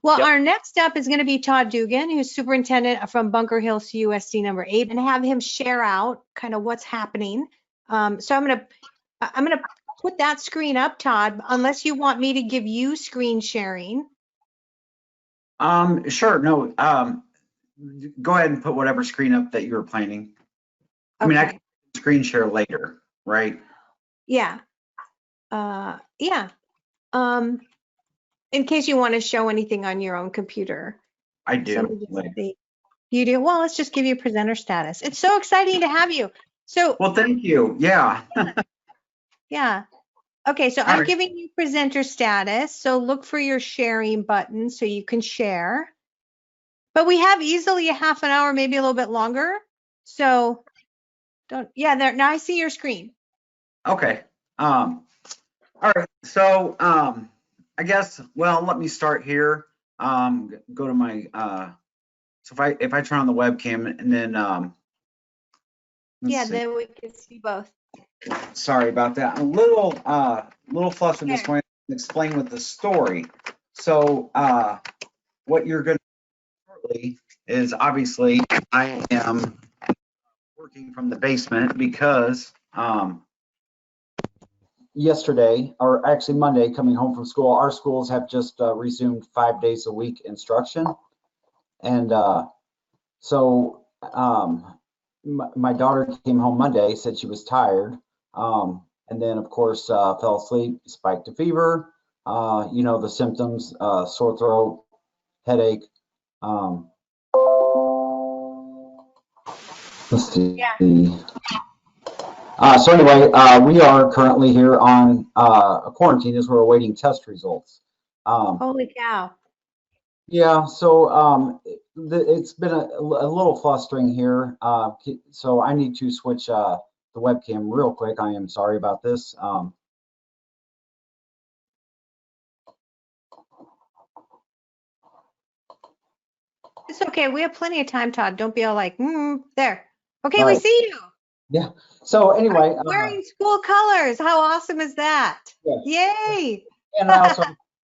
Well, our next up is going to be Todd Dugan, who's superintendent from Bunker Hill CUSD number 8, and have him share out kind of what's happening. So I'm going to put that screen up, Todd, unless you want me to give you screen sharing. Sure. No. Go ahead and put whatever screen up that you were planning. I mean, I can screen share later, right? Yeah. Yeah. In case you want to show anything on your own computer. I do. You do? Well, let's just give you presenter status. It's so exciting to have you. So. Well, thank you. Yeah. Yeah. Okay, so I'm giving you presenter status. So look for your sharing button so you can share. But we have easily a half an hour, maybe a little bit longer. So there, now I see your screen. Okay. All right. So I guess, well, let me start here. Go to my so if I turn on the webcam and then then we can see both. Sorry about that. I'm a little flustered this morning. Explain with the story. So what you're going to shortly is obviously I am working from the basement because yesterday, or actually Monday, coming home from school, our schools have just resumed 5 days a week instruction, and so my daughter came home Monday, said she was tired. And then, of course, fell asleep, spiked a fever, you know, the symptoms, sore throat, headache. Let's see. Yeah. So anyway, we are currently here on a quarantine as we're awaiting test results. Holy cow. Yeah, so it's been a little flustering here. So I need to switch the webcam real quick. I am sorry about this. It's okay. We have plenty of time, Todd. Don't be all like, there. Okay, we see you. Yeah. So anyway, wearing school colors. How awesome is that? Yeah. Yay. And I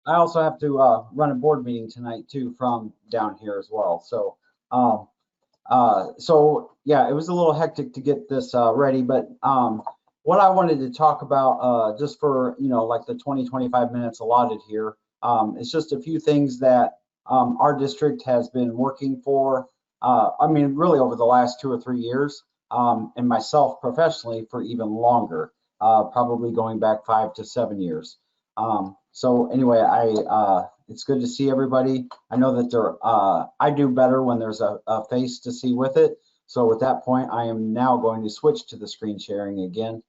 also have to run a board meeting tonight too from down here as well. So so yeah, it was a little hectic to get this ready, but what I wanted to talk about just for, you know, like the 20-25 minutes allotted here, is just a few things that our district has been working for, I mean, really over the last 2 or 3 years, and myself professionally for even longer, probably going back 5 to 7 years. So anyway, it's good to see everybody. I know that I do better when there's a face to see with it. So at that point, I am now going to switch to the screen sharing again.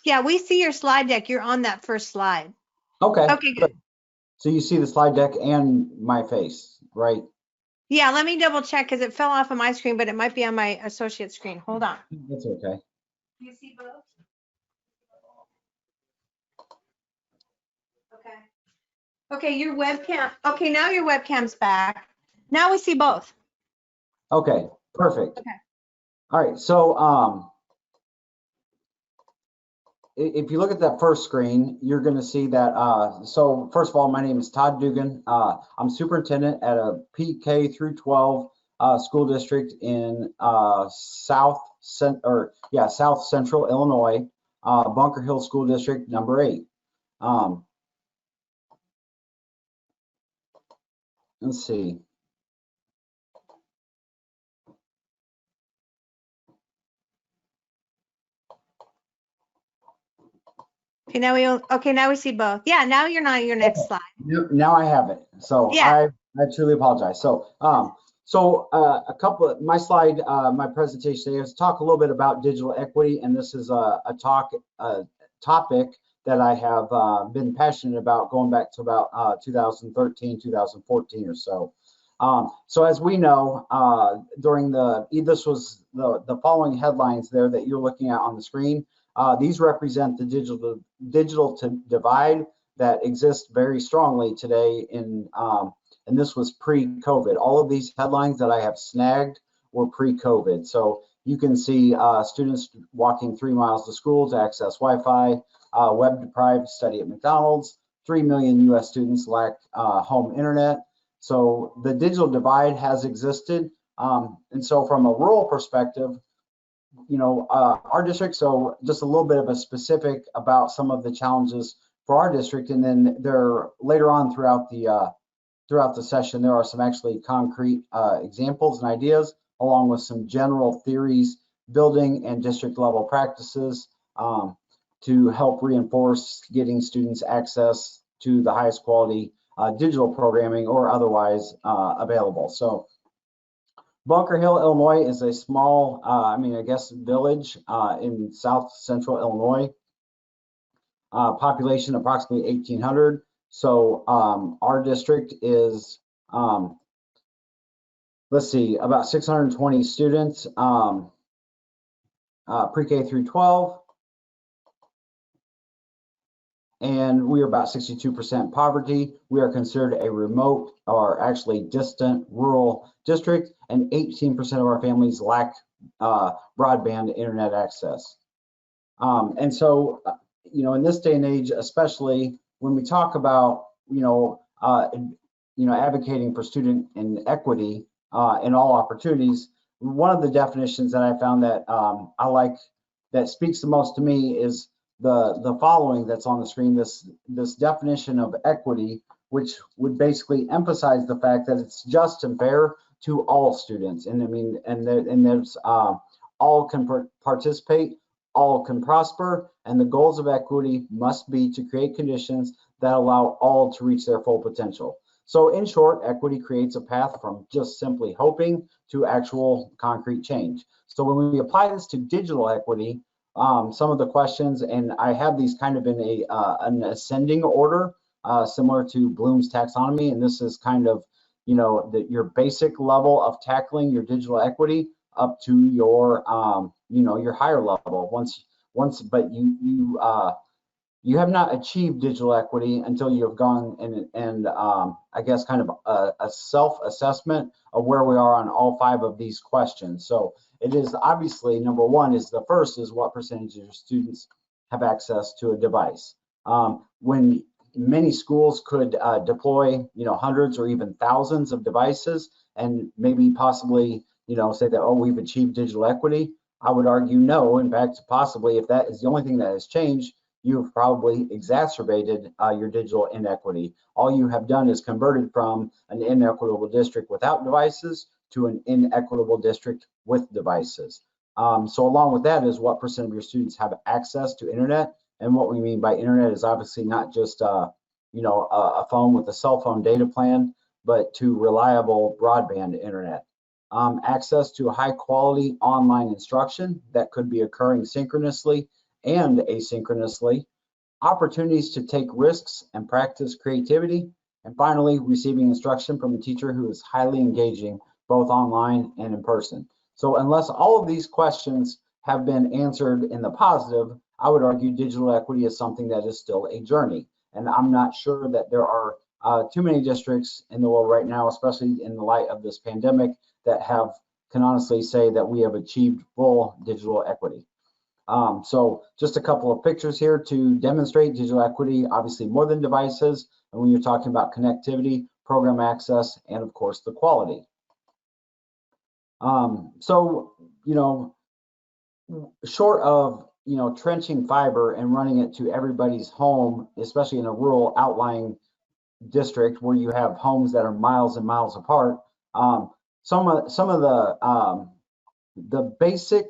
Yeah, we see your slide deck. You're on that first slide. Okay. Okay, good. So you see the slide deck and my face, right? Yeah, let me double check because it fell off of my screen, but it might be on my associate screen. Hold on. That's okay. You see both? Okay. Okay, your webcam. Okay, now your webcam's back. Now we see both. Okay, perfect. Okay. All right, so if you look at that first screen, you're going to see that. So first of all, my name is Todd Dugan. I'm superintendent at a PK through 12 school district in South Central Illinois, Bunker Hill School District number 8. Let's see. Okay, now we see both. Yeah, now you're not your next slide. Now I have it. So yeah. I truly apologize. So a couple of my slide, my presentation today is talk a little bit about digital equity, and this is a topic that I have been passionate about going back to about 2013, 2014 or so. So as we know, during this was the following headlines there that you're looking at on the screen. These represent the digital divide that exists very strongly today and this was pre-COVID. All of these headlines that I have snagged were pre-COVID. So you can see students walking 3 miles to school to access Wi-Fi, web deprived study at McDonald's, 3 million US students lack home internet. So the digital divide has existed. And so from a rural perspective, our district, so just a little bit of a specific about some of the challenges for our district, and then there later on throughout the session, there are some actually concrete examples and ideas, along with some general theories, building and district level practices to help reinforce getting students access to the highest quality digital programming or otherwise available. So Bunker Hill, Illinois is a small, village in south central Illinois. Population approximately 1,800. So our district is, let's see, about 620 students, pre-K through 12. And we are about 62% poverty. We are considered a remote or actually distant rural district, and 18% of our families lack broadband internet access. And so, in this day and age, especially when we talk about, advocating for student equity in all opportunities, one of the definitions that I found that I like that speaks the most to me is the following that's on the screen, this definition of equity, which would basically emphasize the fact that it's just and fair to all students. And there's all can participate, all can prosper, and the goals of equity must be to create conditions that allow all to reach their full potential. So in short, equity creates a path from just simply hoping to actual concrete change. So when we apply this to digital equity, some of the questions, and I have these kind of in an ascending order, similar to Bloom's taxonomy, and this is kind of, your basic level of tackling your digital equity up to your, your higher level. But you have not achieved digital equity until you have gone and I guess kind of a self-assessment of where we are on all 5 of these questions. So it is obviously, number 1 is the first is what percentage of your students have access to a device. When many schools could deploy, hundreds or even thousands of devices and maybe possibly, say that, oh, we've achieved digital equity, I would argue no. In fact, possibly if that is the only thing that has changed, you've probably exacerbated your digital inequity. All you have done is converted from an inequitable district without devices to an inequitable district with devices. So along with that is what percent of your students have access to internet. And what we mean by internet is obviously not just a phone with a cell phone data plan, but to reliable broadband internet. Access to high quality online instruction that could be occurring synchronously and asynchronously, opportunities to take risks and practice creativity, and finally, receiving instruction from a teacher who is highly engaging both online and in person. So unless all of these questions have been answered in the positive, I would argue digital equity is something that is still a journey. And I'm not sure that there are too many districts in the world right now, especially in the light of this pandemic, that can honestly say that we have achieved full digital equity. So just a couple of pictures here to demonstrate digital equity, obviously more than devices, and when you're talking about connectivity, program access, and of course the quality. So, short of, trenching fiber and running it to everybody's home, especially in a rural outlying district where you have homes that are miles and miles apart, some of the basic,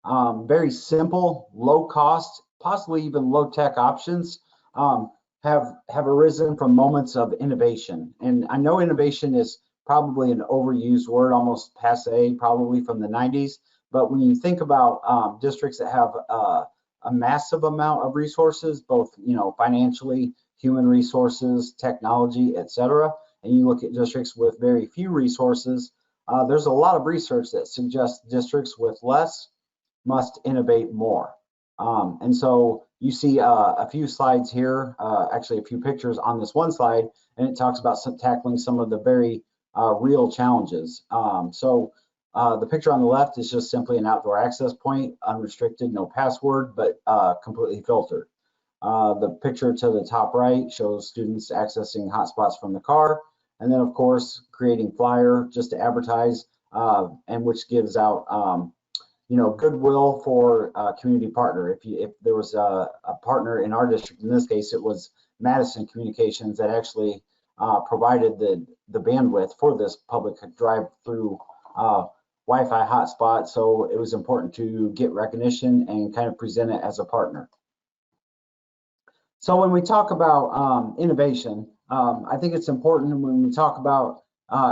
very simple, low cost, possibly even low tech options have arisen from moments of innovation. And I know innovation is probably an overused word, almost passe, probably from the 90s. But when you think about districts that have a massive amount of resources, both financially, human resources, technology, etc., and you look at districts with very few resources, there's a lot of research that suggests districts with less must innovate more. And so you see a few slides here, actually a few pictures on this one slide, and it talks about tackling some of the very real challenges. So The picture on the left is just simply an outdoor access point, unrestricted, no password, but completely filtered. The picture to the top right shows students accessing hotspots from the car, and then of course creating flyer just to advertise, and which gives out goodwill for a community partner. If there was a partner in our district, in this case it was Madison Communications, that actually provided the bandwidth for this public drive-through Wi-Fi hotspot. So it was important to get recognition and kind of present it as a partner. So when we talk about innovation, I think it's important when we talk about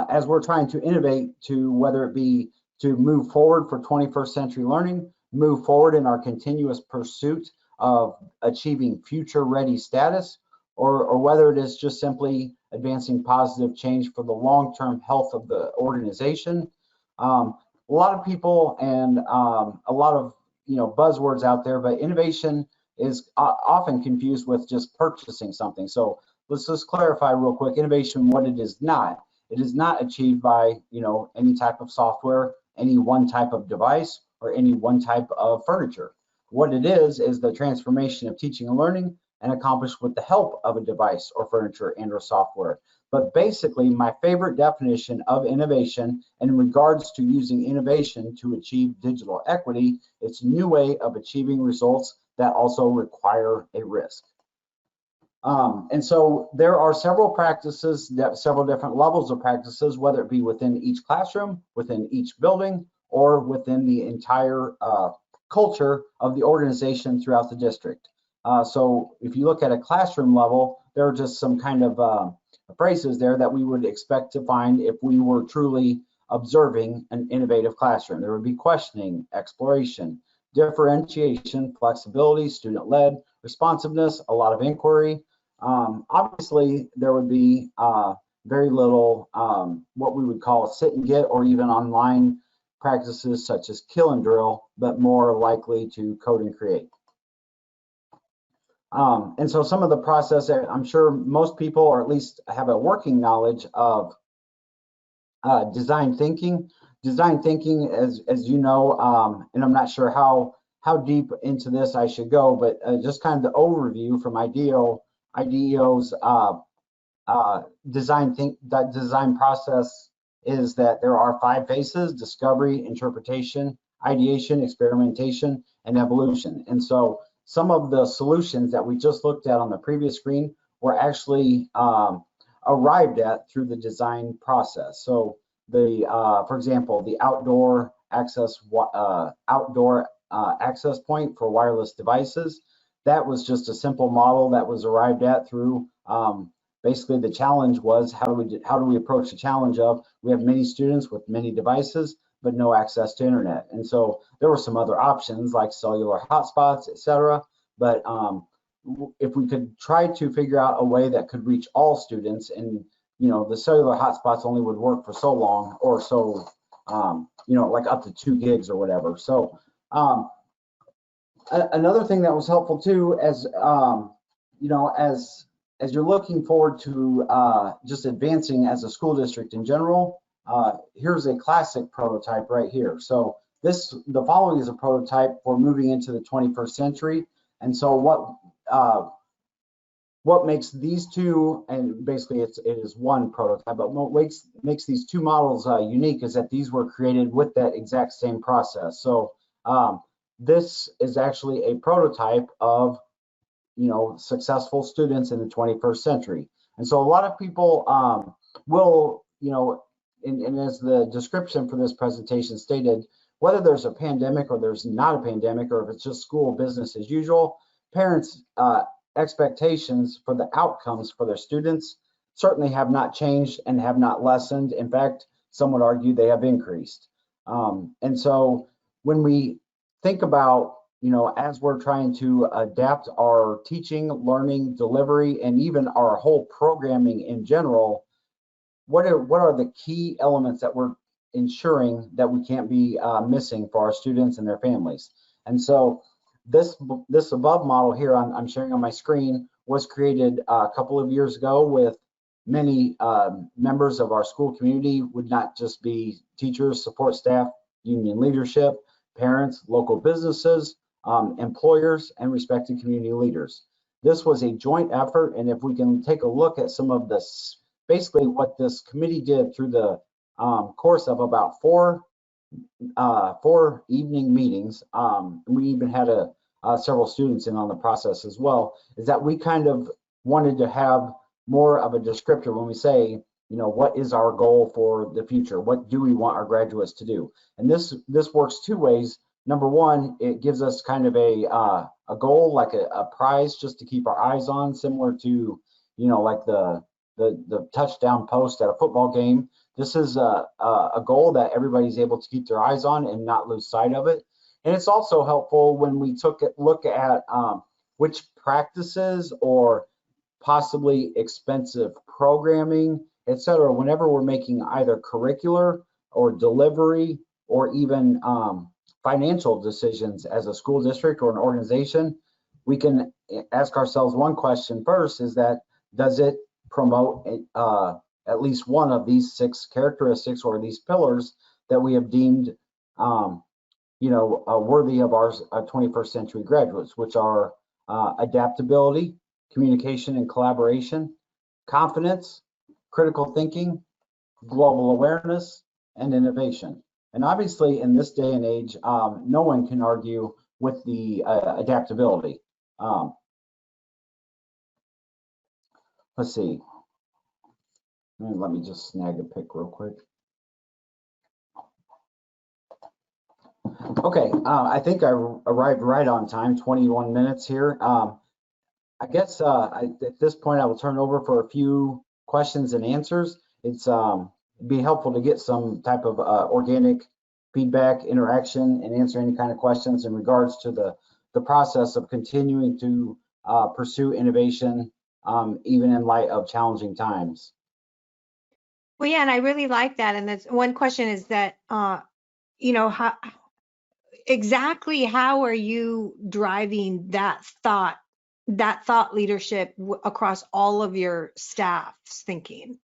as we're trying to innovate, to whether it be to move forward for 21st century learning, move forward in our continuous pursuit of achieving future ready status, or whether it is just simply advancing positive change for the long-term health of the organization. A lot of people and a lot of buzzwords out there, but innovation is often confused with just purchasing something. So let's just clarify real quick, innovation, what it is not. It is not achieved by any type of software, any one type of device, or any one type of furniture. What it is the transformation of teaching and learning, and accomplished with the help of a device or furniture and or software. But basically, my favorite definition of innovation, and in regards to using innovation to achieve digital equity, it's a new way of achieving results that also require a risk. And so there are several practices, several different levels of practices, whether it be within each classroom, within each building, or within the entire culture of the organization throughout the district. So if you look at a classroom level, there are just some kind of phrases there that we would expect to find if we were truly observing an innovative classroom. There would be questioning, exploration, differentiation, flexibility, student-led, responsiveness, a lot of inquiry. Obviously, there would be very little what we would call sit and get, or even online practices such as kill and drill, but more likely to code and create. And so some of the process, I'm sure most people, or at least have a working knowledge of design thinking. Design thinking, as you know, and I'm not sure how deep into this I should go, but just kind of the overview from IDEO's design process is that there are 5 phases: discovery, interpretation, ideation, experimentation, and evolution. And so some of the solutions that we just looked at on the previous screen were actually arrived at through the design process. So for example, the outdoor access point for wireless devices, that was just a simple model that was arrived at through basically the challenge was how do we approach the challenge of we have many students with many devices but no access to internet. And so there were some other options like cellular hotspots, etc. But if we could try to figure out a way that could reach all students, and the cellular hotspots only would work for so long, or so like up to 2 gigs or whatever. So another thing that was helpful too, as as you're looking forward to just advancing as a school district in general, here's a classic prototype right here. So the following is a prototype for moving into the 21st century. And so what makes these two, and basically it is one prototype, but what makes these two models unique is that these were created with that exact same process. So this is actually a prototype of successful students in the 21st century. And so a lot of people will, and as the description for this presentation stated, whether there's a pandemic or there's not a pandemic, or if it's just school business as usual, parents' expectations for the outcomes for their students certainly have not changed and have not lessened. In fact, some would argue they have increased. And so when we think about, as we're trying to adapt our teaching, learning, delivery, and even our whole programming in general, what are the key elements that we're ensuring that we can't be missing for our students and their families? And so this above model here I'm sharing on my screen was created a couple of years ago with many members of our school community would not just be teachers, support staff, union leadership, parents, local businesses, employers, and respected community leaders. This was a joint effort, and if we can take a look at some of this, basically what this committee did through the course of about four evening meetings, we even had several students in on the process as well, is that we kind of wanted to have more of a descriptor when we say, what is our goal for the future? What do we want our graduates to do? And this works two ways. Number one, it gives us kind of a goal, like a prize just to keep our eyes on, similar to, like the touchdown post at a football game. This is a goal that everybody's able to keep their eyes on and not lose sight of it. And it's also helpful when we look at which practices or possibly expensive programming, et cetera, whenever we're making either curricular or delivery or even financial decisions as a school district or an organization, we can ask ourselves one question first, is that, does it promote at least one of these 6 characteristics or these pillars that we have deemed worthy of our 21st century graduates, which are adaptability, communication and collaboration, confidence, critical thinking, global awareness, and innovation. And obviously in this day and age, no one can argue with the adaptability. Let's see. Let me just snag a pic real quick. Okay, I think I arrived right on time, 21 minutes here. I guess at this point I will turn over for a few questions and answers. It'd be helpful to get some type of organic feedback, interaction, and answer any kind of questions in regards to the process of continuing to pursue innovation, even in light of challenging times. Well, yeah, and I really like that. And that's one question is that, exactly how are you driving that thought leadership across all of your staff's thinking?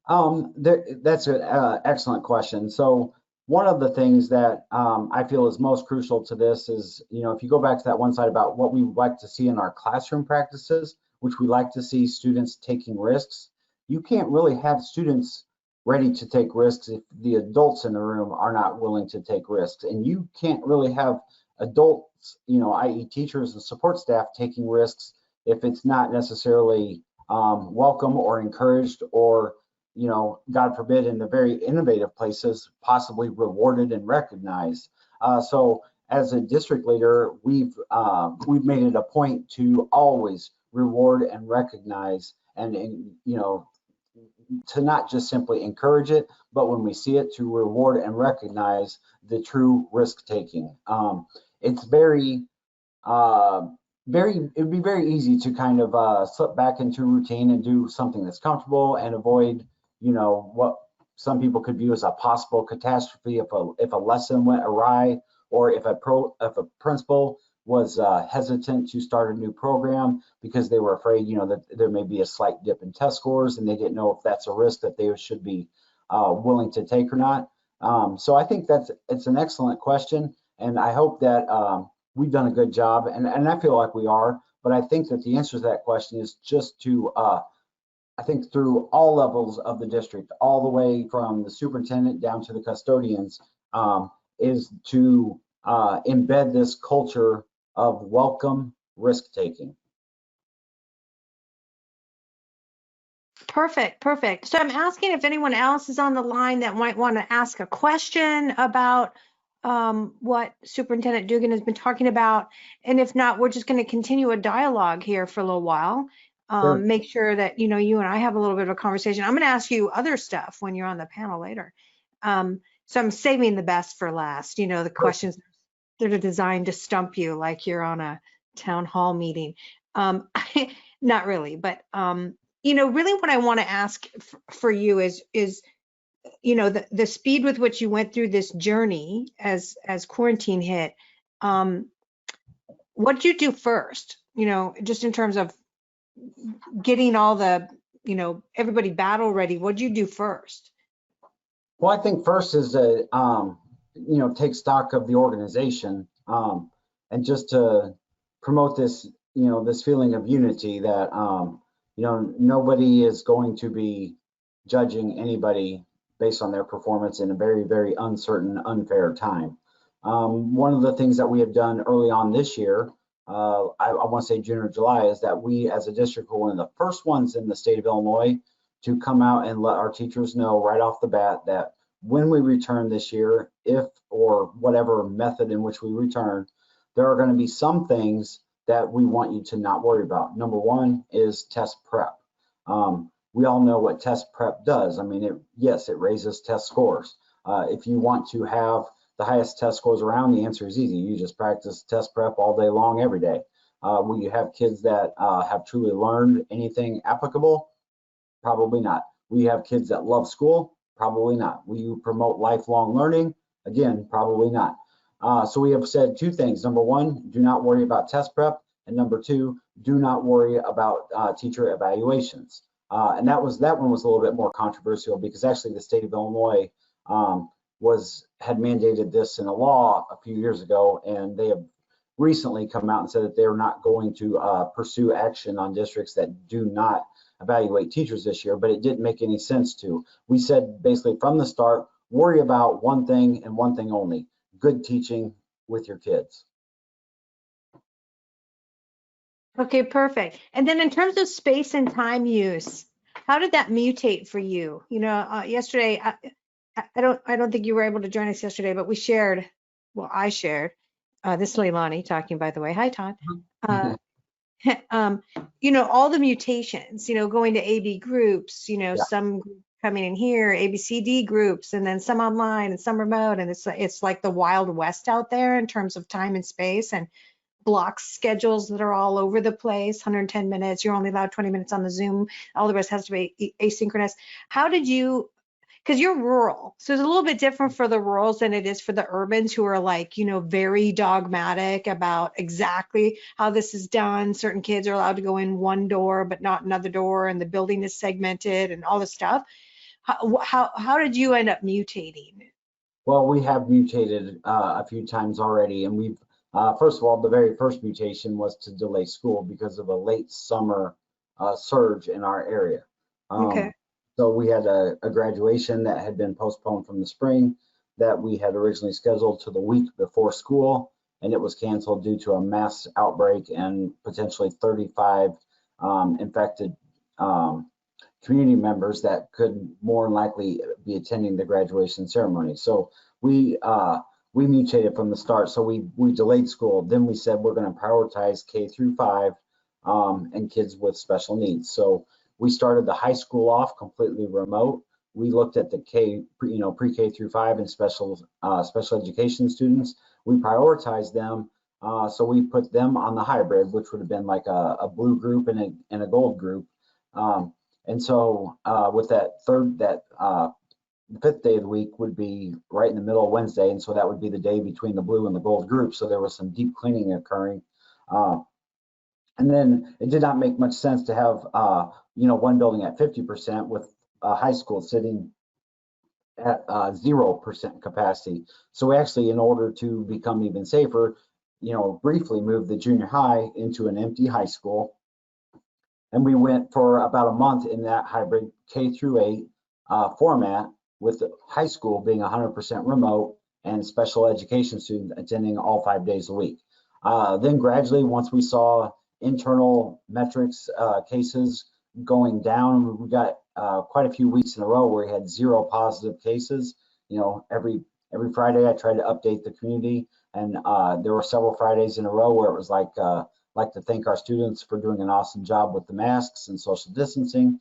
That's an excellent question. So one of the things that I feel is most crucial to this is, if you go back to that one side about what we like to see in our classroom practices, which we like to see students taking risks, you can't really have students ready to take risks if the adults in the room are not willing to take risks. And you can't really have adults, i.e. teachers and support staff, taking risks if it's not necessarily welcome or encouraged or, God forbid, in the very innovative places, possibly rewarded and recognized. So as a district leader, we've made it a point to always reward and recognize and to not just simply encourage it, but when we see it, to reward and recognize the true risk taking. It's it'd be very easy to kind of slip back into routine and do something that's comfortable and avoid, what some people could view as a possible catastrophe if a lesson went awry, or if a principal was hesitant to start a new program because they were afraid, that there may be a slight dip in test scores and they didn't know if that's a risk that they should be willing to take or not. So I think it's an excellent question, and I hope that we've done a good job, and I feel like we are, but I think that the answer to that question is just to, I think through all levels of the district, all the way from the superintendent down to the custodians, is to embed this culture of welcome risk-taking. Perfect. So I'm asking if anyone else is on the line that might want to ask a question about what Superintendent Dugan has been talking about. And if not, we're just going to continue a dialogue here for a little while. Sure. Make sure that, you and I have a little bit of a conversation. I'm going to ask you other stuff when you're on the panel later. So I'm saving the best for last. The questions that are designed to stump you like you're on a town hall meeting. Not really, but really what I want to ask for you is the speed with which you went through this journey as quarantine hit. What did you do first? Just in terms of getting all the everybody battle ready, what'd you do first? Well, I think first is to, take stock of the organization, and just to promote this, this feeling of unity that, nobody is going to be judging anybody based on their performance in a very, very uncertain, unfair time. One of the things that we have done early on this year, I want to say June or July, is that we as a district were one of the first ones in the state of Illinois to come out and let our teachers know right off the bat that when we return this year, if or whatever method in which we return, there are going to be some things that we want you to not worry about. Number one is test prep. We all know what test prep does. I mean, yes, it raises test scores. If you want to have the highest test scores around, the answer is easy. You just practice test prep all day long, every day. Will you have kids that have truly learned anything applicable? Probably not. Will you have kids that love school? Probably not. Will you promote lifelong learning? Again, probably not. So we have said two things. Number one, do not worry about test prep. And number two, do not worry about teacher evaluations. And that one was a little bit more controversial because actually the state of Illinois had mandated this in a law a few years ago, and they have recently come out and said that they're not going to pursue action on districts that do not evaluate teachers this year, but it didn't make any sense to. We said basically from the start, worry about one thing and one thing only, good teaching with your kids. Okay, perfect. And then in terms of space and time use, how did that mutate for you? Yesterday, I don't think you were able to join us yesterday, but I shared, this is Leilani talking, by the way. Hi, Todd. All the mutations, going to AB groups, some coming in here, ABCD groups, and then some online and some remote. And it's like the Wild West out there in terms of time and space, and block schedules that are all over the place, 110 minutes, you're only allowed 20 minutes on the Zoom, all the rest has to be asynchronous. How did you, because you're rural, so it's a little bit different for the rurals than it is for the urbans who are like, very dogmatic about exactly how this is done. Certain kids are allowed to go in one door, but not another door, and the building is segmented and all this stuff. How did you end up mutating? Well, we have mutated a few times already, and we've first of all, the very first mutation was to delay school because of a late summer surge in our area. Okay. So we had a graduation that had been postponed from the spring that we had originally scheduled to the week before school, and it was canceled due to a mass outbreak and potentially 35 infected community members that could more than likely be attending the graduation ceremony. So we mutated from the start. So we delayed school. Then we said we're going to prioritize K through 5 and kids with special needs. So we started the high school off completely remote. We looked at the pre-K through 5 and special education students. We prioritized them. So we put them on the hybrid, which would have been like a blue group and a gold group. And so with the fifth day of the week would be right in the middle of Wednesday, and so that would be the day between the blue and the gold group. So there was some deep cleaning occurring, and then it did not make much sense to have one building at 50% with high school sitting at 0% capacity. So we actually, in order to become even safer, briefly moved the junior high into an empty high school, and we went for about a month in that hybrid K through 8 format, with the high school being 100% remote and special education students attending all 5 days a week. Then gradually, once we saw internal metrics cases going down, we got quite a few weeks in a row where we had 0 positive cases. Every Friday I tried to update the community, and there were several Fridays in a row where it was like to thank our students for doing an awesome job with the masks and social distancing.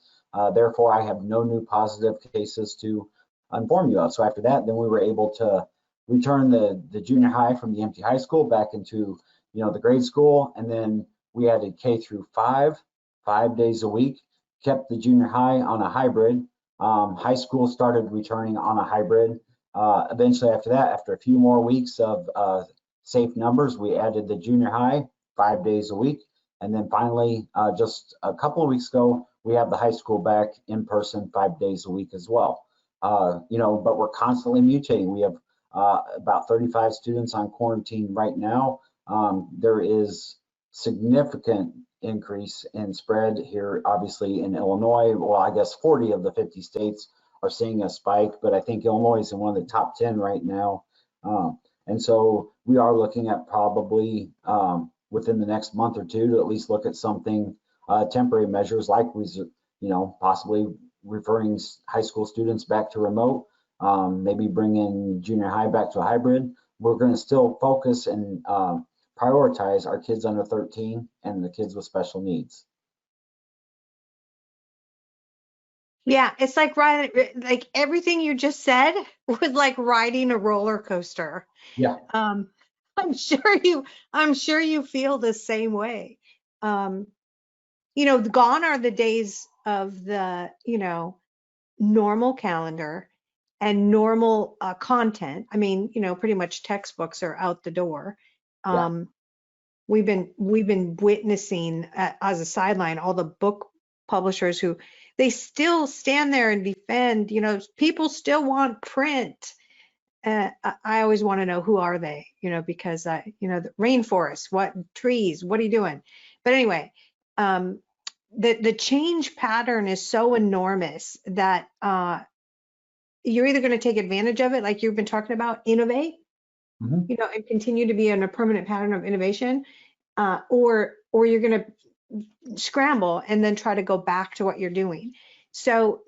Therefore, I have no new positive cases to inform you of. So after that, then we were able to return the junior high from the empty high school back into the grade school, and then we added K through 5 days a week, kept the junior high on a hybrid. High school started returning on a hybrid. Eventually after that, after a few more weeks of safe numbers, we added the junior high 5 days a week. And then finally, just a couple of weeks ago, we have the high school back in person 5 days a week as well. But we're constantly mutating. We have about 35 students on quarantine right now. There is significant increase in spread here, obviously in Illinois. Well, I guess 40 of the 50 states are seeing a spike, but I think Illinois is in one of the top 10 right now. And so we are looking at probably within the next month or two to at least look at something, temporary measures like possibly referring high school students back to remote, maybe bringing junior high back to a hybrid. We're going to still focus and prioritize our kids under 13 and the kids with special needs. Yeah, it's like like everything you just said was like riding a roller coaster. Yeah. I'm sure you feel the same way. Gone are the days of the, normal calendar and normal content. I mean, pretty much textbooks are out the door. We've been witnessing as a sideline all the book publishers who they still stand there and defend, people still want print. I always want to know, who are they? Because the rainforest, what trees, what are you doing? But anyway, the change pattern is so enormous that you're either going to take advantage of it, like you've been talking about, innovate, Mm-hmm. and continue to be in a permanent pattern of innovation, or you're going to scramble and then try to go back to what you're doing. So,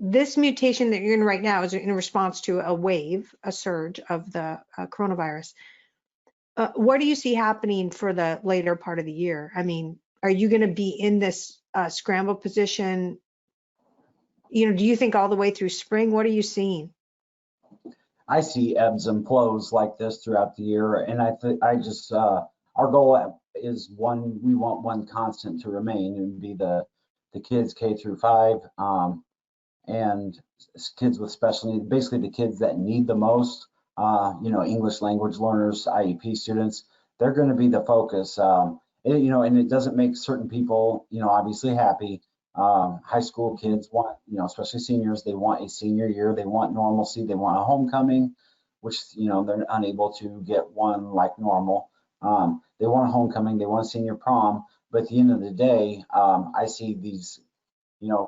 this mutation that you're in right now is in response to a surge of the coronavirus. What do you see happening for the later part of the year? I mean, are you going to be in this scramble position? Do you think all the way through spring? What are you seeing? I see ebbs and flows like this throughout the year, and our goal is we want one constant to remain, and be the kids K through 5, and kids with special needs, basically the kids that need the most. English language learners, IEP students, they're going to be the focus. And it doesn't make certain people, obviously happy. High school kids want, especially seniors, they want a senior year, they want normalcy, they want a homecoming, which, they're unable to get one like normal. They want a homecoming, they want a senior prom, but at the end of the day, I see these,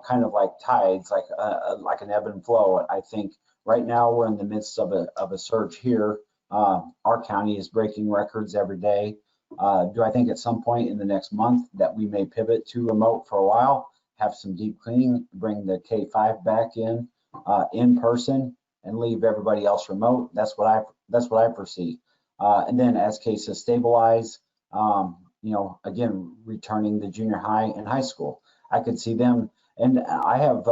kind of like tides, like an ebb and flow. I think right now we're in the midst of a surge here. Our county is breaking records every day. Do I think at some point in the next month that we may pivot to remote for a while, have some deep cleaning, bring the K-5 back in person, and leave everybody else remote? That's what I foresee. And then as cases stabilize, again, returning the junior high and high school, I could see them. And I have,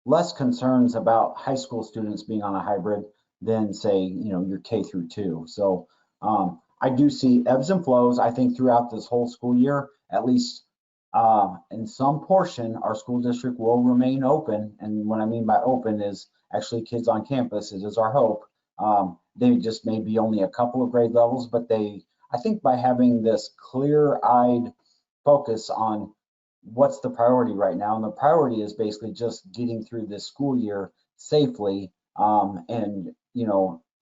less concerns about high school students being on a hybrid than, say, your K through 2. So I do see ebbs and flows. I think throughout this whole school year, at least in some portion, our school district will remain open. And what I mean by open is actually kids on campus. It is our hope. They just may be only a couple of grade levels, but I think by having this clear-eyed focus on what's the priority right now, and the priority is basically just getting through this school year safely, and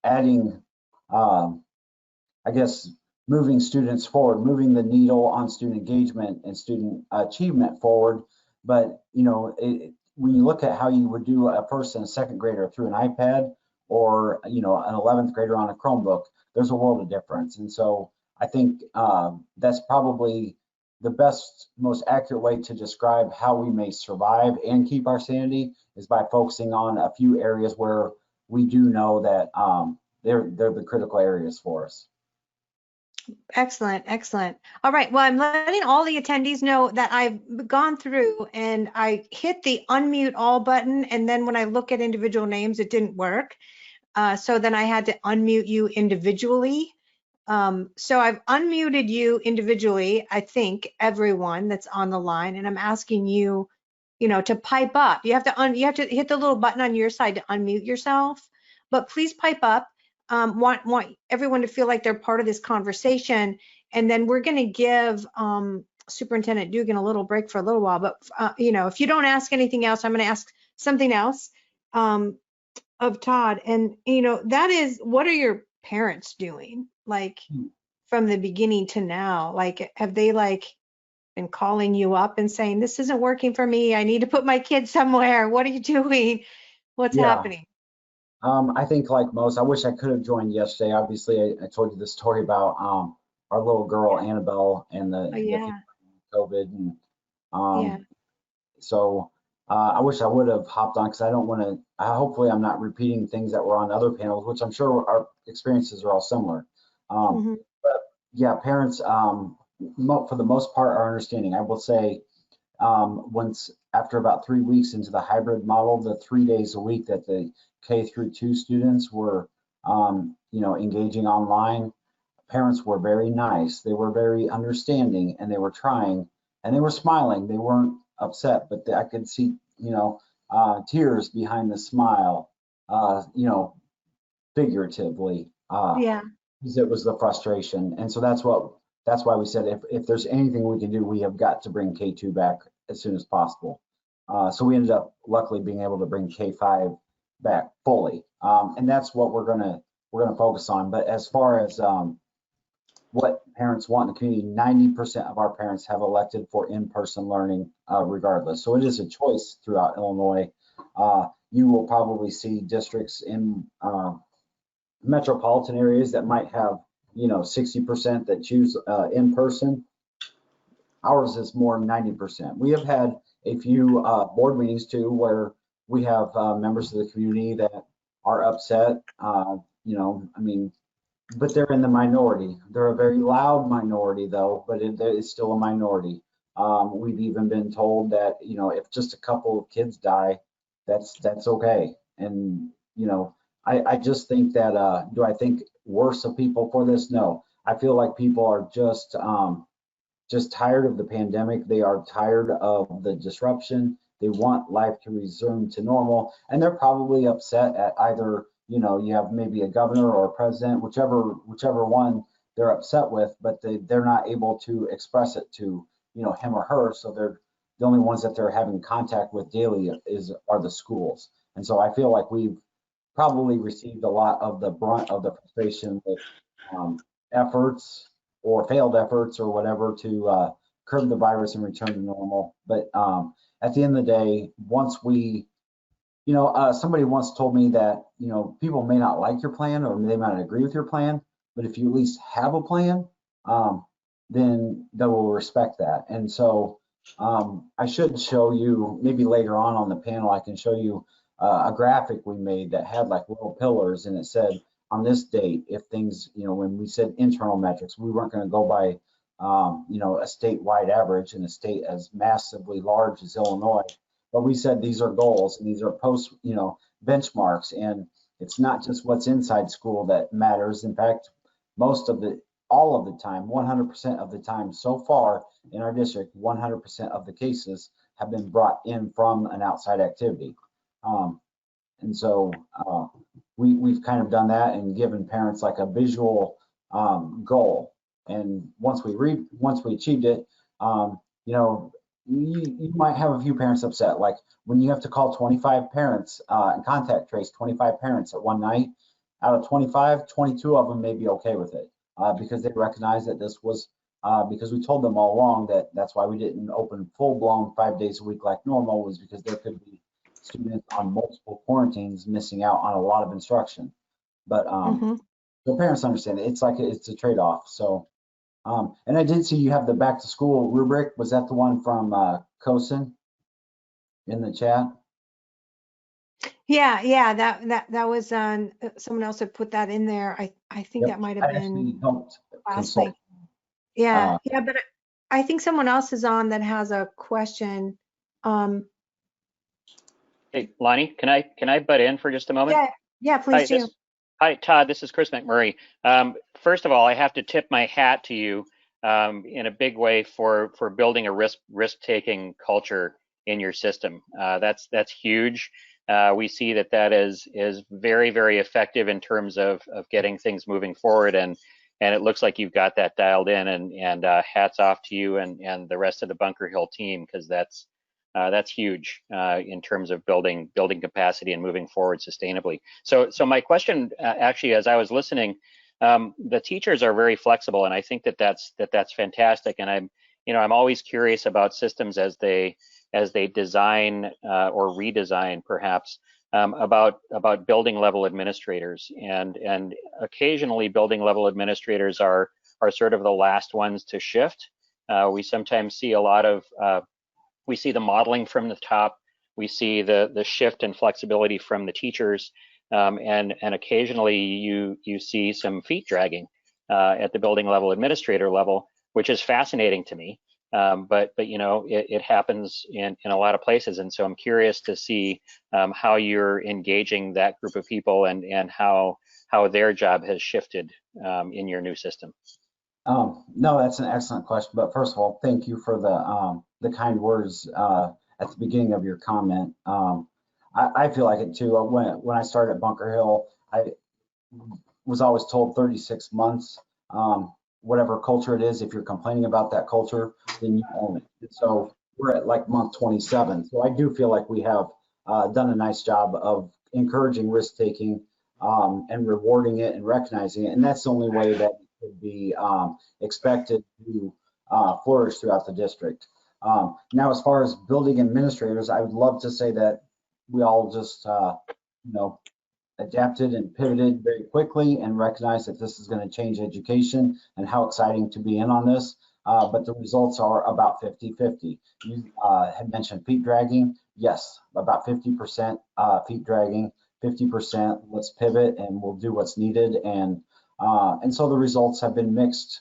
adding, I guess, moving students forward, moving the needle on student engagement and student achievement forward. But when you look at how you would do a first and a second grader through an iPad, or an 11th grader on a Chromebook, there's a world of difference. And so I think that's probably the best, most accurate way to describe how we may survive and keep our sanity, is by focusing on a few areas where we do know that they're the critical areas for us. Excellent, excellent. All right, well, I'm letting all the attendees know that I've gone through and I hit the unmute all button, and then when I look at individual names, it didn't work. So then I had to unmute you individually. So I've unmuted you individually, I think, everyone that's on the line, and I'm asking you, to pipe up. You have to hit the little button on your side to unmute yourself, but please pipe up. Want everyone to feel like they're part of this conversation, And then we're going to give Superintendent Dugan a little break for a little while. But, you know, if you don't ask anything else, I'm going to ask something else of Todd. And, you know, that is, what are your parents doing? Like from the beginning to now? Like, have they like been calling you up and saying, this isn't working for me, I need to put my kid somewhere, what are you doing? What's happening? I think like most, I wish I could have joined yesterday. Obviously, I told you the story about our little girl Annabelle and Oh, the yeah. COVID, and Yeah. so I wish I would have hopped on because I don't want to. Hopefully, I'm not repeating things that were on other panels, which I'm sure our experiences are all similar. Mhm. But yeah, parents, for the most part, are understanding. I will say, once after about 3 weeks into the hybrid model, the 3 days a week that the K through 2 students were, you know, engaging online, parents were very nice. They were very understanding, and they were trying, and they were smiling. They weren't upset, but I could see, you know, tears behind the smile, you know, figuratively, Yeah. because it was the frustration. And so that's why we said if there's anything we can do, we have got to bring K2 back as soon as possible. So we ended up luckily being able to bring K5 back fully, and that's what we're gonna focus on. But as far as what parents want in the community, 90% of our parents have elected for in-person learning regardless. So it is a choice throughout Illinois. You will probably see districts in metropolitan areas that might have, you know, 60% that choose in person. Ours is more 90%. We have had a few board meetings too where we have members of the community that are upset. You know, I mean, but they're in the minority. They're a very loud minority though, but it's still a minority. We've even been told that, you know, if just a couple of kids die, that's okay. And, you know, I just think that, do I think worse of people for this? No. I feel like people are just tired of the pandemic. They are tired of the disruption. They want life to resume to normal, and they're probably upset at either, you know, you have maybe a governor or a president, whichever one they're upset with, but they're not able to express it to, you know, him or her. So they're the only ones that they're having contact with daily are the schools. And so I feel like we've probably received a lot of the brunt of the frustration with efforts or failed efforts or whatever to curb the virus and return to normal. But at the end of the day, once we, you know, somebody once told me that, you know, people may not like your plan or they might not agree with your plan, but if you at least have a plan, then they will respect that. And so I should show you, maybe later on the panel, I can show you a graphic we made that had like little pillars, and it said on this date, if things, you know, when we said internal metrics, we weren't going to go by, you know, a statewide average in a state as massively large as Illinois, but we said these are goals and these are post, you know, benchmarks, and it's not just what's inside school that matters. In fact, all of the time, 100% of the time so far in our district, 100% of the cases have been brought in from an outside activity. And so we've kind of done that and given parents like a visual goal. And once we achieved it, you know, you might have a few parents upset. Like when you have to call 25 parents and contact trace 25 parents at one night, out of 25, 22 of them may be okay with it because they recognize that this was because we told them all along that that's why we didn't open full blown 5 days a week like normal, was because there could be students on multiple quarantines missing out on a lot of instruction. But the parents understand it. It's like it's a trade-off. So, and I did see you have the back to school rubric. Was that the one from COSIN in the chat? Yeah, that was on, someone else had put that in there. I think that might have I actually been helped last consult. night. Yeah, but I think someone else is on that has a question. Hey, Lonnie, can I butt in for just a moment? Yeah, please do. Hi, Todd. This is Chris McMurray. First of all, I have to tip my hat to you in a big way for building a risk-taking culture in your system. That's huge. We see that is very, very effective in terms of getting things moving forward, and it looks like you've got that dialed in, and hats off to you and the rest of the Bunker Hill team, because that's huge in terms of building capacity and moving forward sustainably. So my question, actually, as I was listening, the teachers are very flexible, and I think that's fantastic. And I'm always curious about systems as they design or redesign, perhaps, about building level administrators, and occasionally building level administrators are sort of the last ones to shift. We sometimes see a lot of we see the modeling from the top, we see the shift and flexibility from the teachers, and occasionally you see some feet dragging at the building level administrator level, which is fascinating to me. But it happens in a lot of places, and so I'm curious to see how you're engaging that group of people and how their job has shifted in your new system. No, that's an excellent question. But first of all, thank you for the kind words at the beginning of your comment. I feel like it too. When I started at Bunker Hill, I was always told 36 months. Whatever culture it is, if you're complaining about that culture, then you own it. So we're at like month 27. So I do feel like we have done a nice job of encouraging risk taking and rewarding it and recognizing it. And that's the only way that it could be expected to flourish throughout the district. Now, as far as building administrators, I would love to say that we all just, adapted and pivoted very quickly and recognized that this is going to change education and how exciting to be in on this. But the results are about 50-50. You had mentioned feet dragging. Yes, about 50% feet dragging, 50% let's pivot and we'll do what's needed. And so the results have been mixed,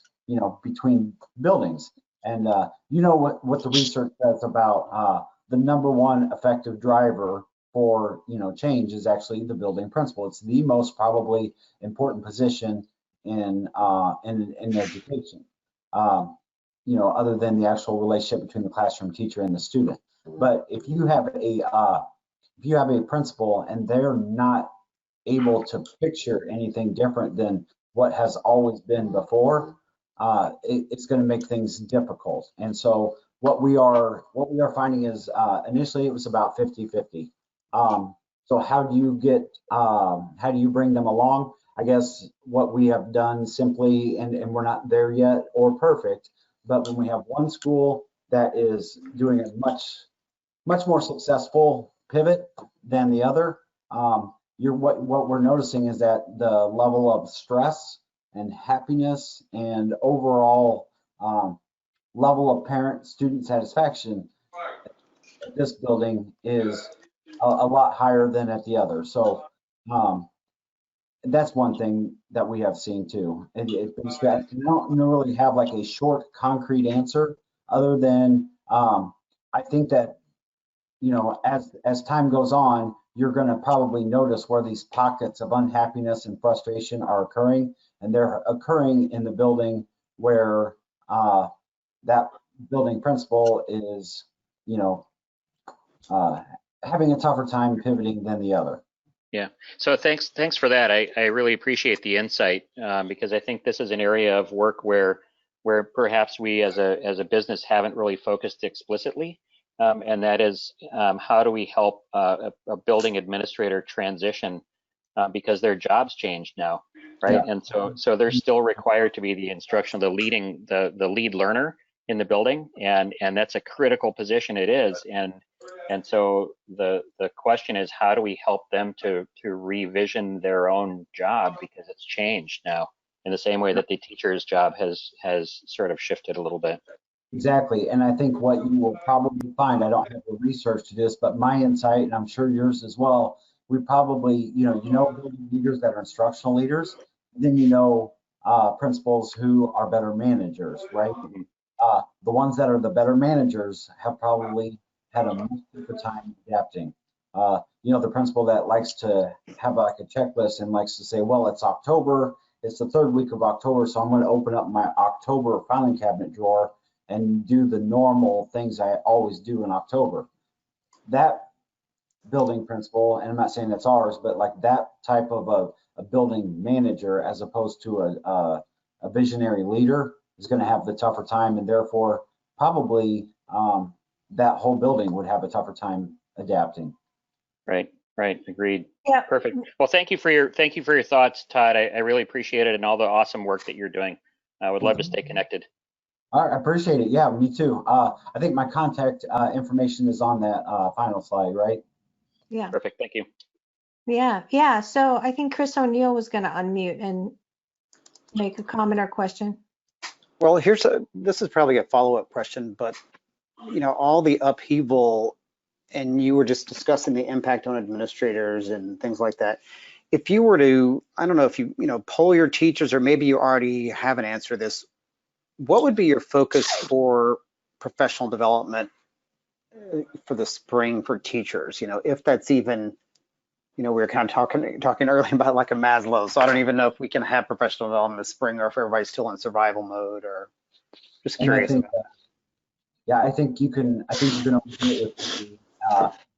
between buildings. And what the research says about the number one effective driver for change is actually the building principal. It's the most probably important position in education, other than the actual relationship between the classroom teacher and the student. But if you have a principal and they're not able to picture anything different than what has always been before, it's going to make things difficult. And so what we are finding is initially it was about 50-50. So how do you bring them along? I guess what we have done simply, and we're not there yet or perfect, but when we have one school that is doing a much more successful pivot than the other, what we're noticing is that the level of stress and happiness and overall level of parent-student satisfaction at this building is a lot higher than at the other. So that's one thing that we have seen too. I don't really have like a short, concrete answer other than I think that, as time goes on, you're going to probably notice where these pockets of unhappiness and frustration are occurring, and they're occurring in the building where that building principal is, having a tougher time pivoting than the other. Yeah. So thanks for that. I really appreciate the insight because I think this is an area of work where perhaps we as a business haven't really focused explicitly, and that is how do we help a building administrator transition because their jobs changed now, right? Yeah. And so they're still required to be the the lead learner in the building, and that's a critical position. It is, and so the question is, how do we help them to revision their own job because it's changed now in the same way that the teacher's job has sort of shifted a little bit. Exactly, and I think what you will probably find, I don't have the research to this, but my insight, and I'm sure yours as well, we probably, building leaders that are instructional leaders, then principals who are better managers, right? The ones that are the better managers have probably had a much difficult time adapting. The principal that likes to have like a checklist and likes to say, well, it's October, it's the third week of October, so I'm going to open up my October filing cabinet drawer and do the normal things I always do in October. That building principal, and I'm not saying that's ours, but like that type of a building manager as opposed to a a visionary leader is going to have the tougher time, and therefore probably that whole building would have a tougher time adapting. Right. Agreed. Yeah. Perfect. Well, thank you for your thoughts, Todd. I really appreciate it and all the awesome work that you're doing. I would love to stay connected. All right, I appreciate it. Yeah, me too. I think my contact information is on that final slide, right? Yeah. Perfect. Thank you. Yeah. So I think Chris O'Neill was going to unmute and make a comment or question. Well, this is probably a follow-up question, but all the upheaval, and you were just discussing the impact on administrators and things like that. If you were to, I don't know if you poll your teachers, or maybe you already have an answer to this, what would be your focus for professional development for the spring for teachers? If that's even, we were kind of talking earlier about like a Maslow, so I don't even know if we can have professional development this spring, or if everybody's still in survival mode, or just curious. I think you can open it with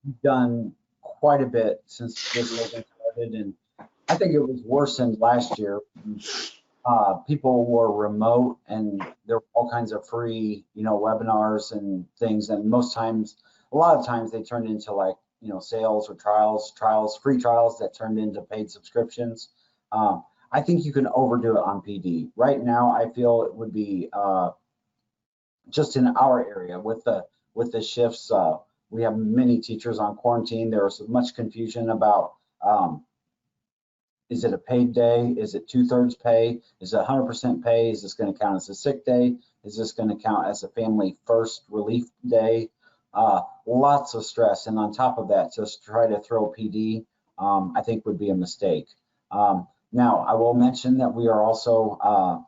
you've done quite a bit since this whole thing started, and I think it was worsened last year. People were remote, and there were all kinds of free, webinars and things, and a lot of times they turned into like, sales or free trials that turned into paid subscriptions. I think you can overdo it on PD. Right now, I feel it would be just in our area with the shifts. We have many teachers on quarantine. There was much confusion about is it a paid day? Is it 2/3 pay? Is it 100% pay? Is this going to count as a sick day? Is this going to count as a family first relief day? Lots of stress, and on top of that, just try to throw PD, I think would be a mistake. Now, I will mention that we are also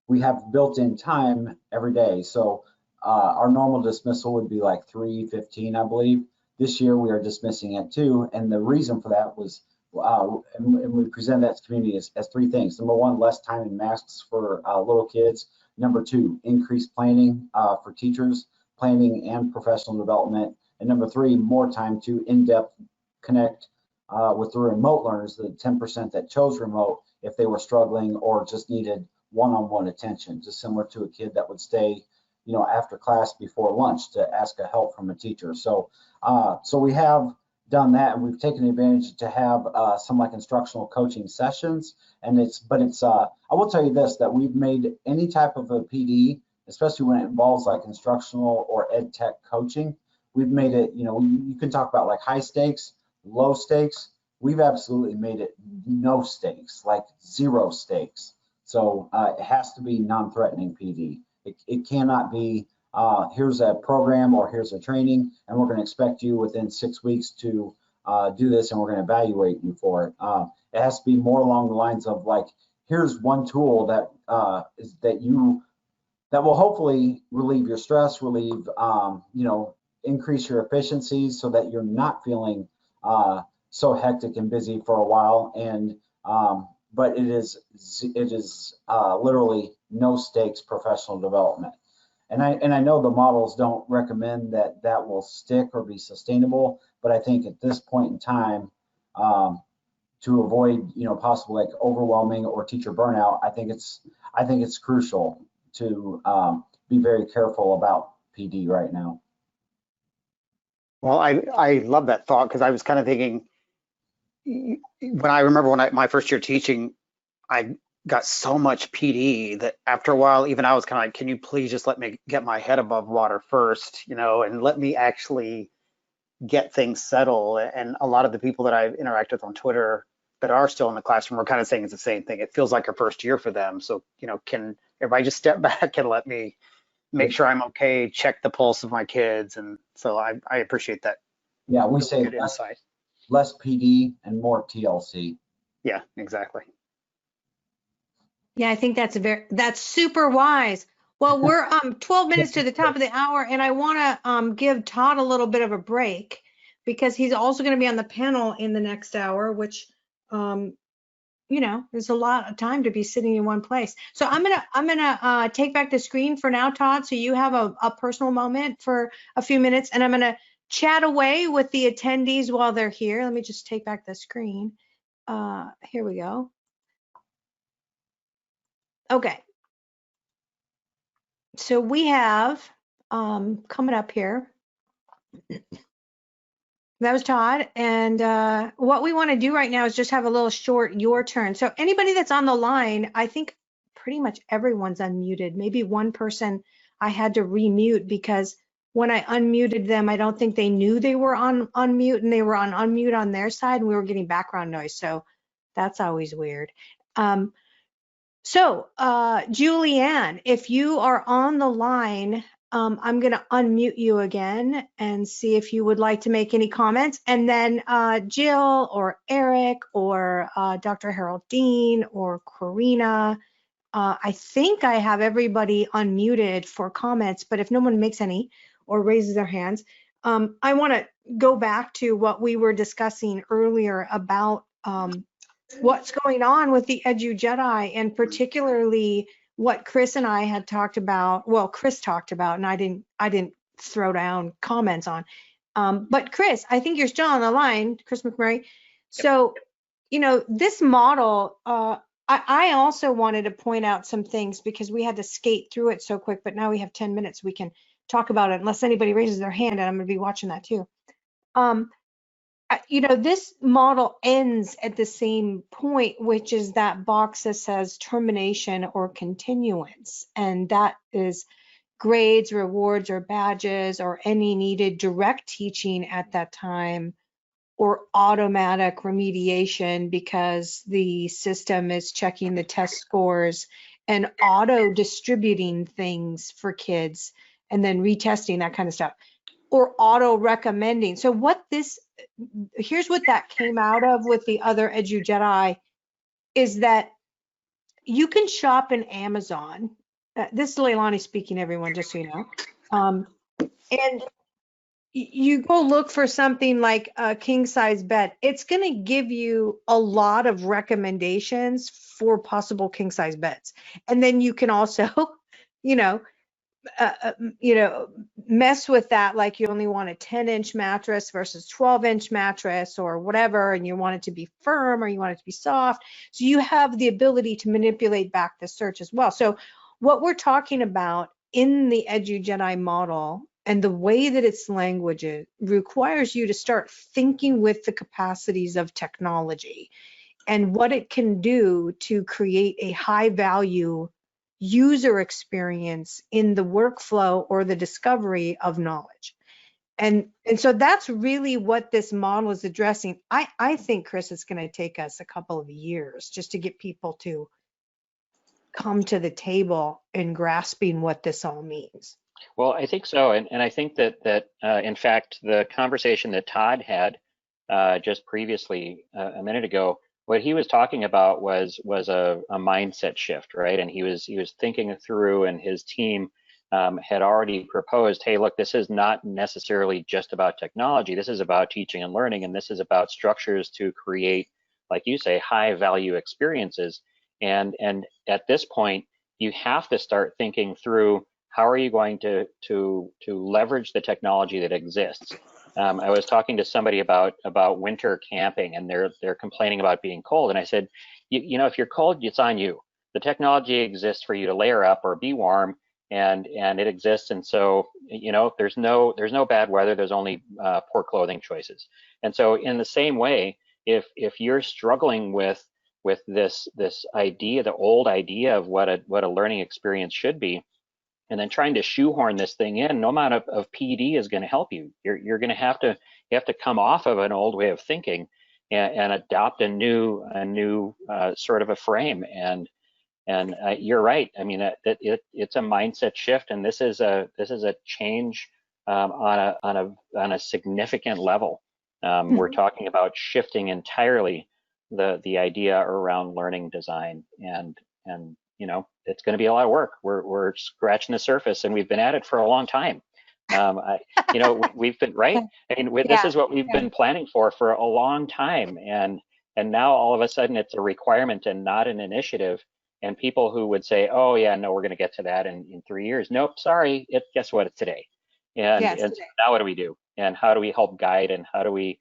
we have built-in time every day. So our normal dismissal would be like 3:15, I believe. This year we are dismissing at 2, and the reason for that was, and we present that to community as 3 things. Number 1, less time in masks for little kids. Number 2, increased planning for teachers, planning and professional development. And number 3, more time to in-depth connect with the remote learners, the 10% that chose remote if they were struggling or just needed one-on-one attention, just similar to a kid that would stay, after class before lunch to ask a help from a teacher. So we have done that, and we've taken advantage to have some like instructional coaching sessions. And I will tell you this, that we've made any type of a PD, especially when it involves like instructional or ed tech coaching, we've made it, you can talk about like high stakes, low stakes. We've absolutely made it no stakes, like 0 stakes. So it has to be non-threatening PD. It cannot be, here's a program or here's a training, and we're going to expect you within 6 weeks to do this, and we're going to evaluate you for it. It has to be more along the lines of like, here's one tool that that will hopefully relieve your stress, increase your efficiencies so that you're not feeling so hectic and busy for a while. And but it is literally no stakes professional development. And I know the models don't recommend that will stick or be sustainable, but I think at this point in time, to avoid possible like overwhelming or teacher burnout, I think it's crucial to be very careful about PD right now. Well, I love that thought, because I was kind of thinking, when my first year teaching, I got so much PD that after a while, even I was kind of like, can you please just let me get my head above water first, and let me actually get things settled. And a lot of the people that I've interacted with on Twitter that are still in the classroom were kind of saying it's the same thing. It feels like a first year for them. So, can everybody just step back and let me make sure I'm okay, check the pulse of my kids? And so I appreciate that. Yeah, we say less PD and more TLC. Yeah, exactly. Yeah, I think that's super wise. Well, we're 12 minutes to the top of the hour, and I want to give Todd a little bit of a break, because he's also going to be on the panel in the next hour, which there's a lot of time to be sitting in one place. So I'm gonna take back the screen for now, Todd, so you have a personal moment for a few minutes, and I'm gonna chat away with the attendees while they're here. Let me just take back the screen. Here we go. Okay. So we have coming up here. That was Todd. And what we want to do right now is just have a little short your turn. So anybody that's on the line, I think pretty much everyone's unmuted. Maybe one person I had to remute because when I unmuted them, I don't think they knew they were on unmute and they were on unmute on their side and we were getting background noise. So that's always weird. Julianne, if you are on the line, I'm going to unmute you again and see if you would like to make any comments. And then Jill or Eric or Dr. Harold Dean or Corina, I think I have everybody unmuted for comments, but if no one makes any or raises their hands, I want to go back to what we were discussing earlier about what's going on with the Edu Jedi, and particularly what Chris and I had talked about. Well, Chris talked about, and I didn't throw down comments on. But Chris, I think you're still on the line, Chris McMurray. So, you know, this model, I also wanted to point out some things because we had to skate through it so quick, but now we have 10 minutes. We can talk about it unless anybody raises their hand, and I'm going to be watching that too. You know, this model ends at the same point, which is that box that says termination or continuance. And that is grades, rewards, or badges, or any needed direct teaching at that time, or automatic remediation because the system is checking the test scores and auto distributing things for kids and then retesting, that kind of stuff, or auto recommending. So here's what that came out of with the other Edu Jedi is that you can shop in Amazon. This is Leilani speaking, everyone, just so you know. And you go look for something like a king size bed. It's going to give you a lot of recommendations for possible king size beds. And then you can also, you know, mess with that, like you only want a 10-inch mattress versus 12-inch mattress or whatever, and you want it to be firm or you want it to be soft. So you have the ability to manipulate back the search as well. So what we're talking about in the Edu Jedi model and the way that its language requires you to start thinking with the capacities of technology and what it can do to create a high value user experience in the workflow or the discovery of knowledge. And so that's really what this model is addressing. I think, Chris, it's going to take us a couple of years just to get people to come to the table in grasping what this all means. Well, I think so, and I think that in fact the conversation that Todd had just previously a minute ago, what he was talking about was a mindset shift, right? And he was thinking through, and his team had already proposed, hey, look, this is not necessarily just about technology. This is about teaching and learning, and this is about structures to create, like you say, high value experiences. And at this point, you have to start thinking through, how are you going to leverage the technology that exists? I was talking to somebody about winter camping, and they're complaining about being cold. And I said, you know, if you're cold, it's on you. The technology exists for you to layer up or be warm, and it exists. And so, you know, there's no bad weather. There's only poor clothing choices. And so, in the same way, if you're struggling with this idea, the old idea of what a learning experience should be, and then trying to shoehorn this thing in, no amount of PD is going to help you. You're going to have to come off of an old way of thinking and adopt a new sort of a frame. And you're right. I mean, it's a mindset shift, and this is a change on a significant level. We're talking about shifting entirely the idea around learning design, and you know, it's going to be a lot of work. We're scratching the surface, and we've been at it for a long time. You know, we've been, right. I mean, this is what we've been planning for a long time, and now all of a sudden it's a requirement and not an initiative. And people who would say, "Oh yeah, no, we're going to get to that in 3 years." Nope, sorry. Guess what? It's today. And so now what do we do? And how do we help guide? And how do we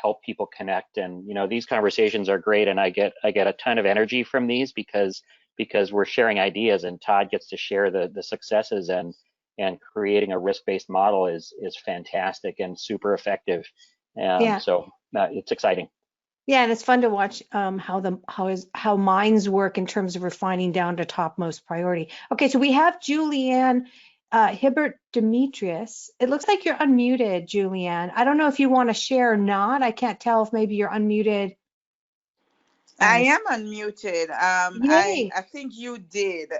help people connect? And you know, these conversations are great, and I get a ton of energy from these because because we're sharing ideas, and Todd gets to share the successes, and creating a risk-based model is fantastic and super effective. Yeah. So it's exciting. Yeah, and it's fun to watch how minds work in terms of refining down to topmost priority. Okay, so we have Julianne Hibbert Demetrius. It looks like you're unmuted, Julianne. I don't know if you want to share or not. I can't tell if maybe you're unmuted. I am unmuted. Yay. I think you did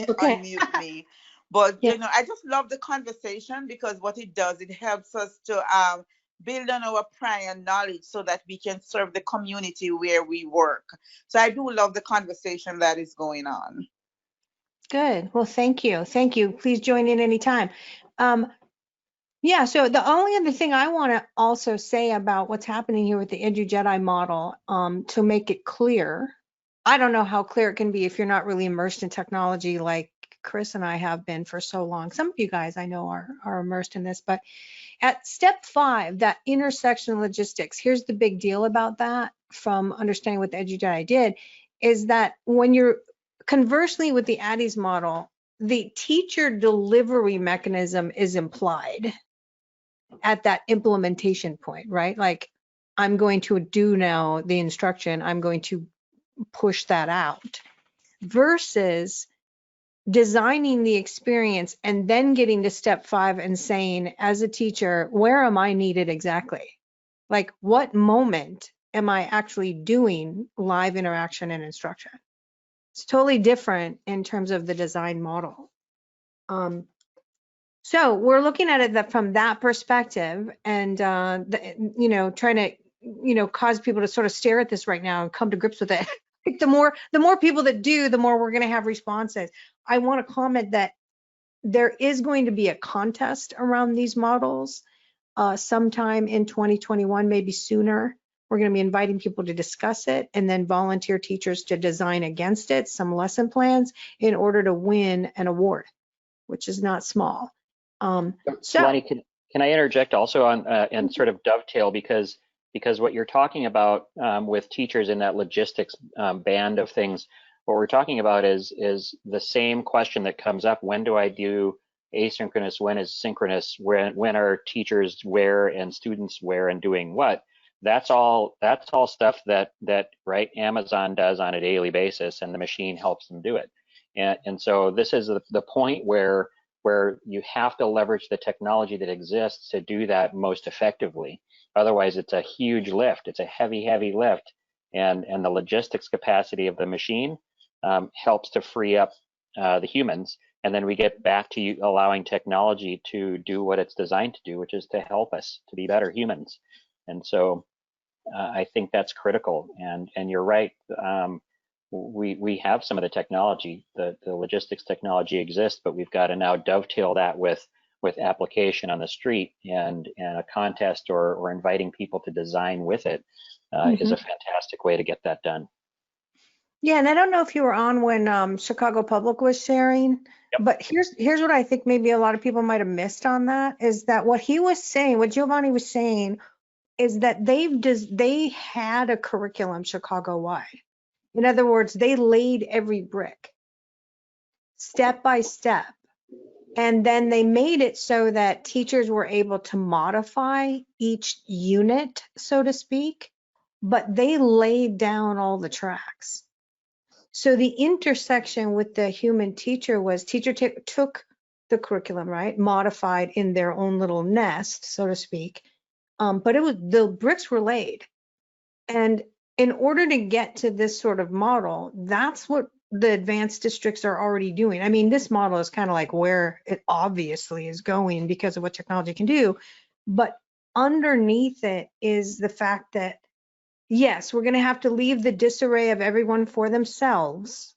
Okay. unmute me, but Yeah. you know, I just love the conversation because what it does, it helps us to build on our prior knowledge so that we can serve the community where we work. So I do love the conversation that is going on. Good. Well, thank you. Thank you. Please join in anytime. Yeah, so the only other thing I want to also say about what's happening here with the Edu Jedi model, to make it clear, I don't know how clear it can be if you're not really immersed in technology like Chris and I have been for so long. Some of you guys I know are immersed in this, but at step 5, that intersection logistics, here's the big deal about that from understanding what the Edu Jedi did, is that when you're conversely with the Addie's model, the teacher delivery mechanism is implied at that implementation point, right? Like, I'm going to do now the instruction, I'm going to push that out, versus designing the experience and then getting to step 5 and saying, as a teacher, where am I needed exactly? Like, what moment am I actually doing live interaction and instruction? It's totally different in terms of the design model. So we're looking at it from that perspective, and trying to cause people to sort of stare at this right now and come to grips with it. Like the more people that do, the more we're going to have responses. I want to comment that there is going to be a contest around these models sometime in 2021, maybe sooner. We're going to be inviting people to discuss it and then volunteer teachers to design against it, some lesson plans, in order to win an award, which is not small. So Lonnie, can I interject also on and sort of dovetail, because what you're talking about with teachers in that logistics band of things, what we're talking about is the same question that comes up: when do I do asynchronous? When is synchronous? When are teachers where and students where and doing what? That's all stuff that right, Amazon does on a daily basis, and the machine helps them do it. And so this is the point where you have to leverage the technology that exists to do that most effectively. Otherwise, it's a huge lift. It's a heavy lift, and the logistics capacity of the machine helps to free up the humans. And then we get back to allowing technology to do what it's designed to do, which is to help us to be better humans. And so I think that's critical. And you're right. We have some of the technology, the logistics technology exists, but we've got to now dovetail that with application on the street, and a contest or inviting people to design with it is a fantastic way to get that done. yeah, and I don't know if you were on when Chicago Public was sharing, Yep. but here's what I think maybe a lot of people might have missed on that, is that what he was saying, what Giovanni was saying, is that they had a curriculum Chicago-wide. In other words, they laid every brick step by step. And then they made it so that teachers were able to modify each unit, so to speak, but they laid down all the tracks. So the intersection with the human teacher was teacher took the curriculum, right, modified in their own little nest, so to speak, but the bricks were laid. And in order to get to this sort of model, that's what the advanced districts are already doing. I mean, this model is kind of like where it obviously is going because of what technology can do. But underneath it is the fact that, yes, we're going to have to leave the disarray of everyone for themselves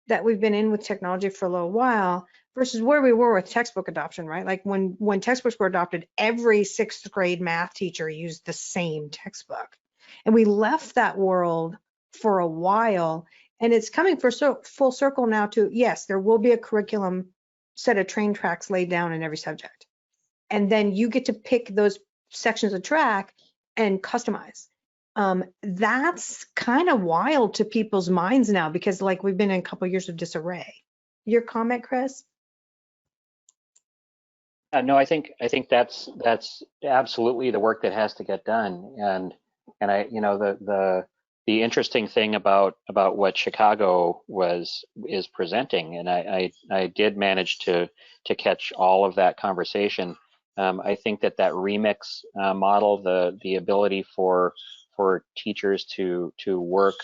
that we've been in with technology for a little while, versus where we were with textbook adoption, right? Like when textbooks were adopted, every 6th grade math teacher used the same textbook. And we left that world for a while, and it's coming full circle now to, yes, there will be a curriculum set of train tracks laid down in every subject. And then you get to pick those sections of track and customize. That's kind of wild to people's minds now because like we've been in a couple of years of disarray. Your comment, Chris? No, I think that's absolutely the work that has to get done. And I, you know, the interesting thing about what Chicago is presenting, and I did manage to catch all of that conversation. I think that remix model, the ability for teachers to work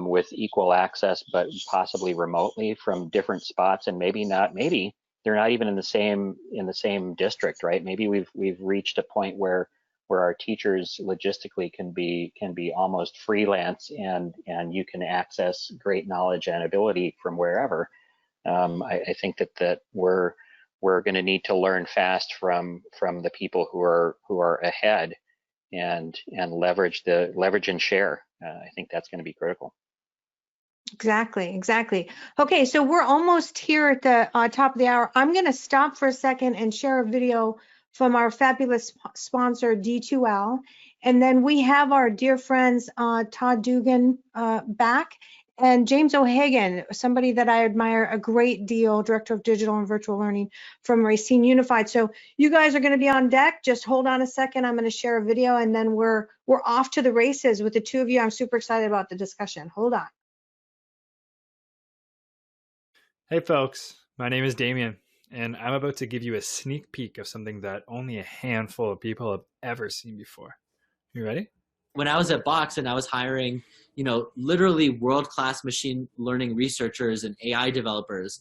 with equal access, but possibly remotely from different spots, and maybe they're not even in the same district, right? Maybe we've reached a point where our teachers logistically can be almost freelance, and you can access great knowledge and ability from wherever. I think that we're going to need to learn fast from the people who are ahead, and leverage and share. I think that's going to be critical. Exactly. Okay, so we're almost here at the top of the hour. I'm going to stop for a second and share a video from our fabulous sponsor, D2L. And then we have our dear friends, Todd Dugan back, and James O'Hagan, somebody that I admire a great deal, Director of Digital and Virtual Learning from Racine Unified. So you guys are going to be on deck. Just hold on a second. I'm going to share a video, and then we're off to the races with the two of you. I'm super excited about the discussion. Hold on. Hey folks, my name is Damien, and I'm about to give you a sneak peek of something that only a handful of people have ever seen before. You ready? When I was at Box and I was hiring, literally world-class machine learning researchers and AI developers,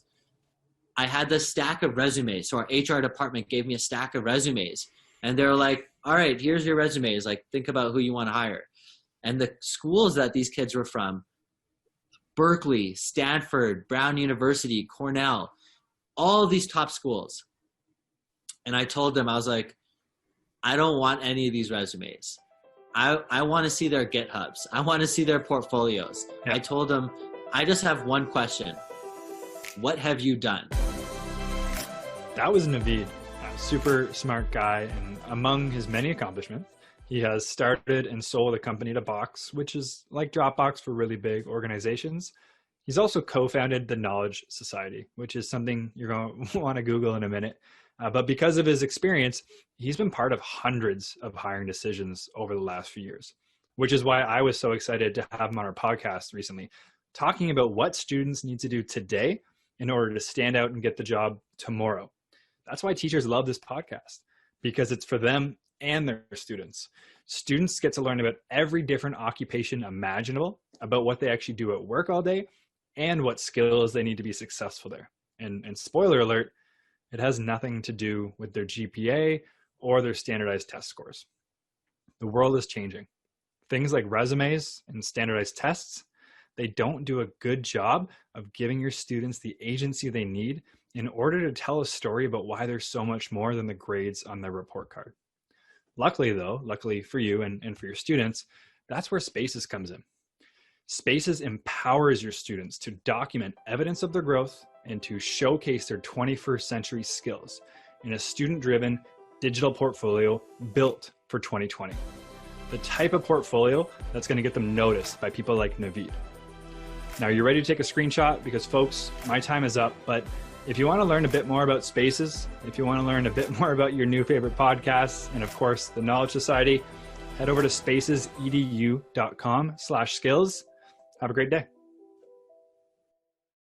I had this stack of resumes. So our HR department gave me a stack of resumes, and they were like, all right, here's your resumes. Like, think about who you want to hire. And the schools that these kids were from, Berkeley, Stanford, Brown University, Cornell, all of these top schools. And I told them, I was like, I don't want any of these resumes. I want to see their GitHubs. I want to see their portfolios. Yeah. I told them, I just have one question. What have you done? That was Naveed, a super smart guy, and among his many accomplishments, he has started and sold a company to Box, which is like Dropbox for really big organizations. He's also co-founded the Knowledge Society, which is something you're going to want to Google in a minute. But because of his experience, he's been part of hundreds of hiring decisions over the last few years, which is why I was so excited to have him on our podcast recently, talking about what students need to do today in order to stand out and get the job tomorrow. That's why teachers love this podcast, because it's for them and their students. Students get to learn about every different occupation imaginable, about what they actually do at work all day, and what skills they need to be successful there. And spoiler alert, it has nothing to do with their GPA or their standardized test scores. The world is changing. Things like resumes and standardized tests, they don't do a good job of giving your students the agency they need in order to tell a story about why there's so much more than the grades on their report card. Luckily for you and for your students, that's where Spaces comes in. Spaces empowers your students to document evidence of their growth and to showcase their 21st century skills in a student-driven digital portfolio built for 2020. The type of portfolio that's going to get them noticed by people like Naveed. Now, you're ready to take a screenshot? Because folks, my time is up, but if you want to learn a bit more about Spaces, if you want to learn a bit more about your new favorite podcasts, and of course, the Knowledge Society, head over to spacesedu.com/skills. Have a great day.